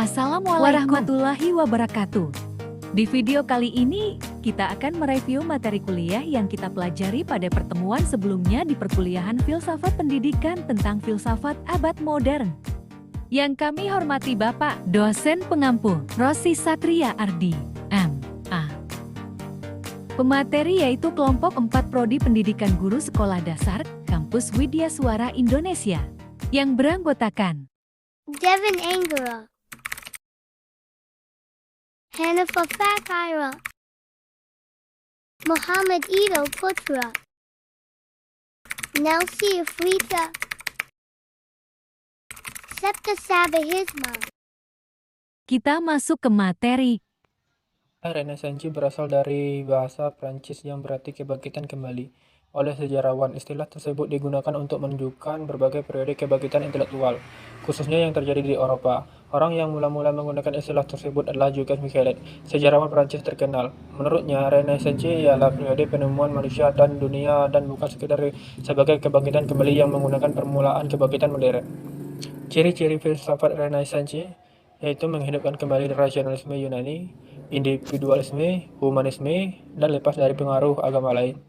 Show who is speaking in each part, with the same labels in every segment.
Speaker 1: Assalamualaikum warahmatullahi wabarakatuh. Di video kali ini, kita akan mereview materi kuliah yang kita pelajari pada pertemuan sebelumnya di perkuliahan Filsafat Pendidikan tentang filsafat abad modern. Yang kami hormati Bapak Dosen Pengampu Rosi Satria Ardi, M.A. Pemateri yaitu kelompok 4 Prodi Pendidikan Guru Sekolah Dasar, Kampus Widya Suara Indonesia, yang beranggotakan
Speaker 2: Devin Anggara, Hanifa Fakira, Muhammad Ido Putra, Nelsie Afrita, Septa Sabahisma.
Speaker 1: Kita masuk ke materi.
Speaker 3: Renaissance berasal dari bahasa Prancis yang berarti kebangkitan kembali. Oleh sejarawan, istilah tersebut digunakan untuk menunjukkan berbagai periode kebangkitan intelektual, khususnya yang terjadi di Eropa. Orang yang mula-mula menggunakan istilah tersebut adalah Jacques Michelet, sejarawan Prancis terkenal. Menurutnya, Renaissance ialah periode penemuan manusia dan dunia dan bukan sekedar sebagai kebangkitan kembali yang menggunakan permulaan kebangkitan modern. Ciri-ciri filsafat Renaissance yaitu menghidupkan kembali rasionalisme Yunani, individualisme, humanisme, dan lepas dari pengaruh agama lain.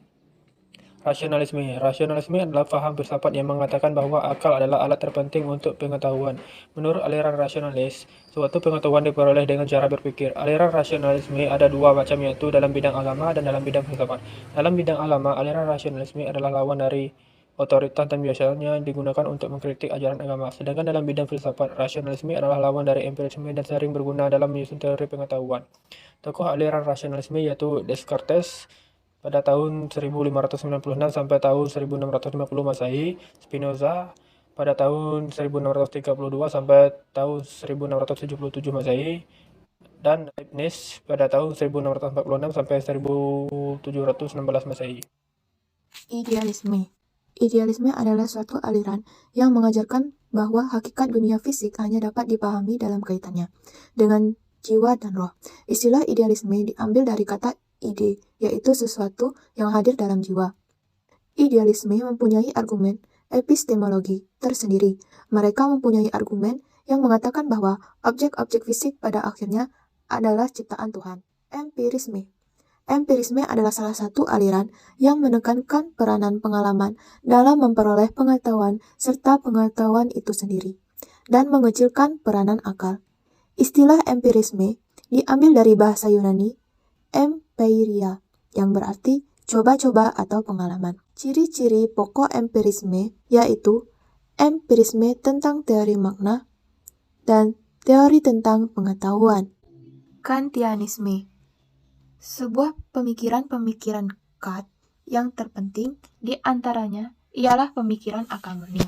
Speaker 3: Rasionalisme adalah paham filsafat yang mengatakan bahwa akal adalah alat terpenting untuk pengetahuan. Menurut aliran rasionalis, suatu pengetahuan diperoleh dengan cara berpikir. Aliran rasionalisme ada dua macam, yaitu dalam bidang agama dan dalam bidang filsafat. Dalam bidang agama, aliran rasionalisme adalah lawan dari otoritas dan biasanya digunakan untuk mengkritik ajaran agama. Sedangkan dalam bidang filsafat, rasionalisme adalah lawan dari empirisme dan sering berguna dalam menyusun teori pengetahuan. Tokoh aliran rasionalisme yaitu Descartes pada tahun 1596 sampai tahun 1650 Masehi, Spinoza pada tahun 1632 sampai tahun 1677 Masehi, dan Leibniz pada tahun 1646 sampai 1716 Masehi.
Speaker 4: Idealisme adalah suatu aliran yang mengajarkan bahwa hakikat dunia fisik hanya dapat dipahami dalam kaitannya dengan jiwa dan roh. Istilah idealisme diambil dari kata ide, yaitu sesuatu yang hadir dalam jiwa. Idealisme mempunyai argumen epistemologi tersendiri. Mereka mempunyai argumen yang mengatakan bahwa objek-objek fisik pada akhirnya adalah ciptaan Tuhan. Empirisme adalah salah satu aliran yang menekankan peranan pengalaman dalam memperoleh pengetahuan serta pengetahuan itu sendiri, dan mengecilkan peranan akal. Istilah empirisme diambil dari bahasa Yunani empeiria, yang berarti coba-coba atau pengalaman. Ciri-ciri pokok empirisme yaitu empirisme tentang teori makna dan teori tentang pengetahuan. Kantianisme, sebuah pemikiran-pemikiran Kant yang terpenting di antaranya ialah pemikiran akal murni.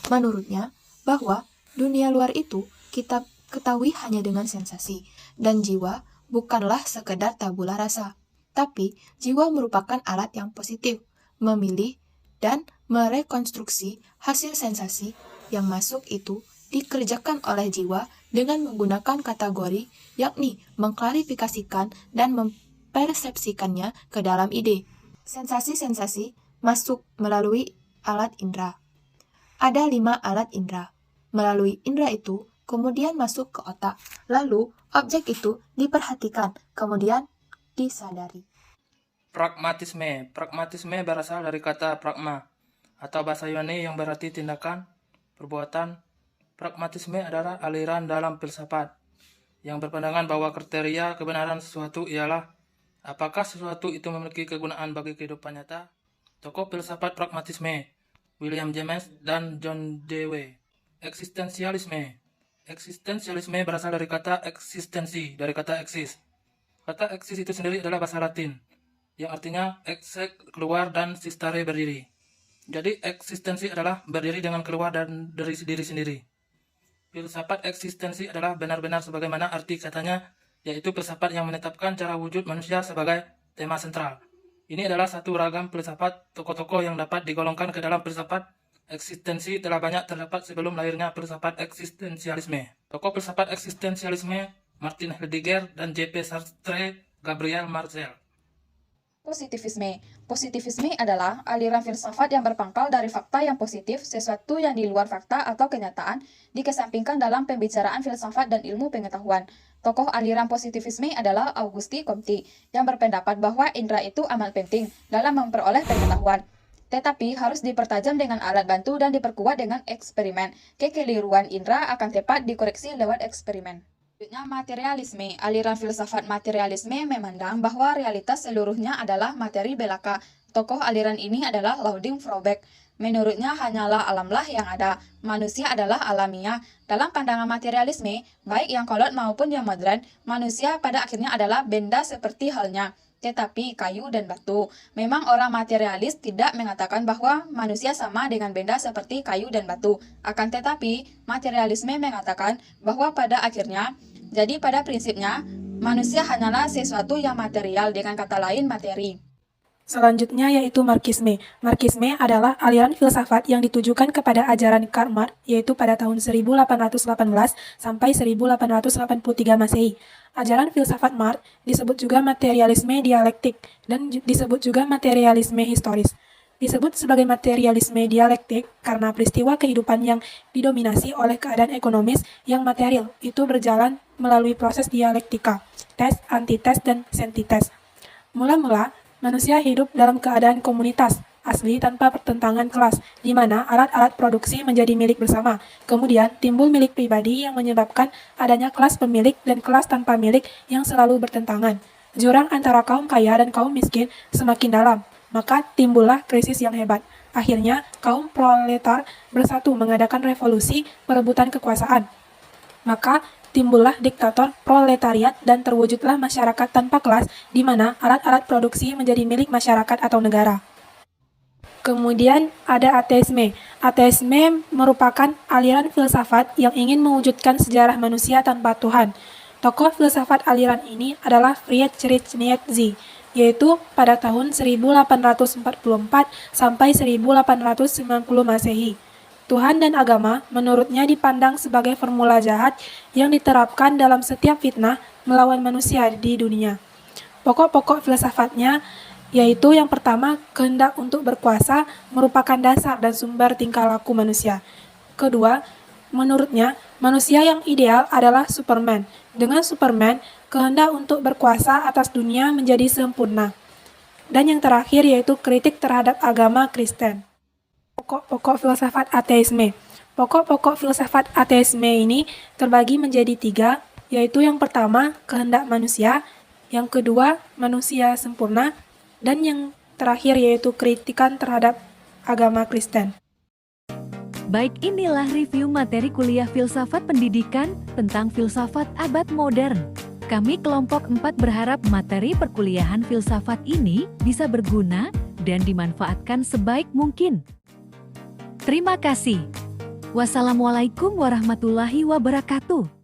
Speaker 4: Menurutnya, bahwa dunia luar itu kita ketahui hanya dengan sensasi, dan jiwa bukanlah sekedar tabula rasa, tapi jiwa merupakan alat yang positif, memilih dan merekonstruksi hasil sensasi yang masuk itu dikerjakan oleh jiwa dengan menggunakan kategori, yakni mengklarifikasikan dan mempersepsikannya ke dalam ide. Sensasi-sensasi masuk melalui alat indera. Ada 5 alat indera. Melalui indera itu, kemudian masuk ke otak. Lalu, objek itu diperhatikan, kemudian disadari.
Speaker 3: Pragmatisme berasal dari kata pragma, atau bahasa Yunani yang berarti tindakan, perbuatan. Pragmatisme adalah aliran dalam filsafat yang berpandangan bahwa kriteria kebenaran sesuatu ialah apakah sesuatu itu memiliki kegunaan bagi kehidupan nyata. Tokoh filsafat pragmatisme, William James dan John Dewey. Eksistensialisme berasal dari kata eksistensi, dari kata eksis. Kata eksis itu sendiri adalah bahasa Latin, yang artinya exec, keluar, dan sistare, berdiri. Jadi eksistensi adalah berdiri dengan keluar dan dari diri sendiri. Filsafat eksistensi adalah benar-benar sebagaimana arti katanya, yaitu filsafat yang menetapkan cara wujud manusia sebagai tema sentral. Ini adalah satu ragam filsafat. Tokoh-tokoh yang dapat digolongkan ke dalam filsafat eksistensi telah banyak terdapat sebelum lahirnya filsafat eksistensialisme. Tokoh filsafat eksistensialisme Martin Heidegger dan J.P. Sartre, Gabriel Marcel.
Speaker 5: Positivisme. Positivisme adalah aliran filsafat yang berpangkal dari fakta yang positif, sesuatu yang di luar fakta atau kenyataan, dikesampingkan dalam pembicaraan filsafat dan ilmu pengetahuan. Tokoh aliran positivisme adalah Auguste Comte, yang berpendapat bahwa indera itu amat penting dalam memperoleh pengetahuan. Tetapi harus dipertajam dengan alat bantu dan diperkuat dengan eksperimen. Kekeliruan indera akan tepat dikoreksi lewat eksperimen. Selanjutnya, materialisme. Aliran filsafat materialisme memandang bahwa realitas seluruhnya adalah materi belaka. Tokoh aliran ini adalah Ludwig Froberg. Menurutnya hanyalah alamlah yang ada. Manusia adalah alamiah. Dalam pandangan materialisme, baik yang kolot maupun yang modern, manusia pada akhirnya adalah benda seperti halnya, tetapi kayu dan batu. Memang orang materialis tidak mengatakan bahwa manusia sama dengan benda seperti kayu dan batu. Akan tetapi, materialisme mengatakan bahwa pada akhirnya, jadi pada prinsipnya, manusia hanyalah sesuatu yang material, dengan kata lain materi.
Speaker 6: Selanjutnya yaitu Marxisme. Marxisme adalah aliran filsafat yang ditujukan kepada ajaran Karl Marx, yaitu pada tahun 1818 sampai 1883 Masehi. Ajaran filsafat Marx disebut juga materialisme dialektik dan disebut juga materialisme historis. Disebut sebagai materialisme dialektik karena peristiwa kehidupan yang didominasi oleh keadaan ekonomis yang material itu berjalan melalui proses dialektika, tes, antites, dan sentites. Mula-mula, manusia hidup dalam keadaan komunitas, asli tanpa pertentangan kelas, di mana alat-alat produksi menjadi milik bersama. Kemudian timbul milik pribadi yang menyebabkan adanya kelas pemilik dan kelas tanpa milik yang selalu bertentangan. Jurang antara kaum kaya dan kaum miskin semakin dalam, maka timbullah krisis yang hebat. Akhirnya, kaum proletar bersatu mengadakan revolusi perebutan kekuasaan. Maka timbullah diktator proletariat dan terwujudlah masyarakat tanpa kelas di mana alat-alat produksi menjadi milik masyarakat atau negara. Kemudian ada ateisme. Ateisme merupakan aliran filsafat yang ingin mewujudkan sejarah manusia tanpa Tuhan. Tokoh filsafat aliran ini adalah Friedrich Nietzsche, yaitu pada tahun 1844 sampai 1890 Masehi. Tuhan dan agama menurutnya dipandang sebagai formula jahat yang diterapkan dalam setiap fitnah melawan manusia di dunia. Pokok-pokok filsafatnya yaitu yang pertama, kehendak untuk berkuasa merupakan dasar dan sumber tingkah laku manusia. Kedua, menurutnya manusia yang ideal adalah Superman. Dengan Superman, kehendak untuk berkuasa atas dunia menjadi sempurna. Dan yang terakhir yaitu kritik terhadap agama Kristen. Pokok-pokok filsafat ateisme. Pokok-pokok filsafat ateisme ini terbagi menjadi 3, yaitu yang pertama, kehendak manusia, yang kedua, manusia sempurna, dan yang terakhir yaitu kritikan terhadap agama Kristen.
Speaker 1: Baik, inilah review materi kuliah filsafat pendidikan tentang filsafat abad modern. Kami kelompok 4 berharap materi perkuliahan filsafat ini bisa berguna dan dimanfaatkan sebaik mungkin. Terima kasih. Wassalamualaikum warahmatullahi wabarakatuh.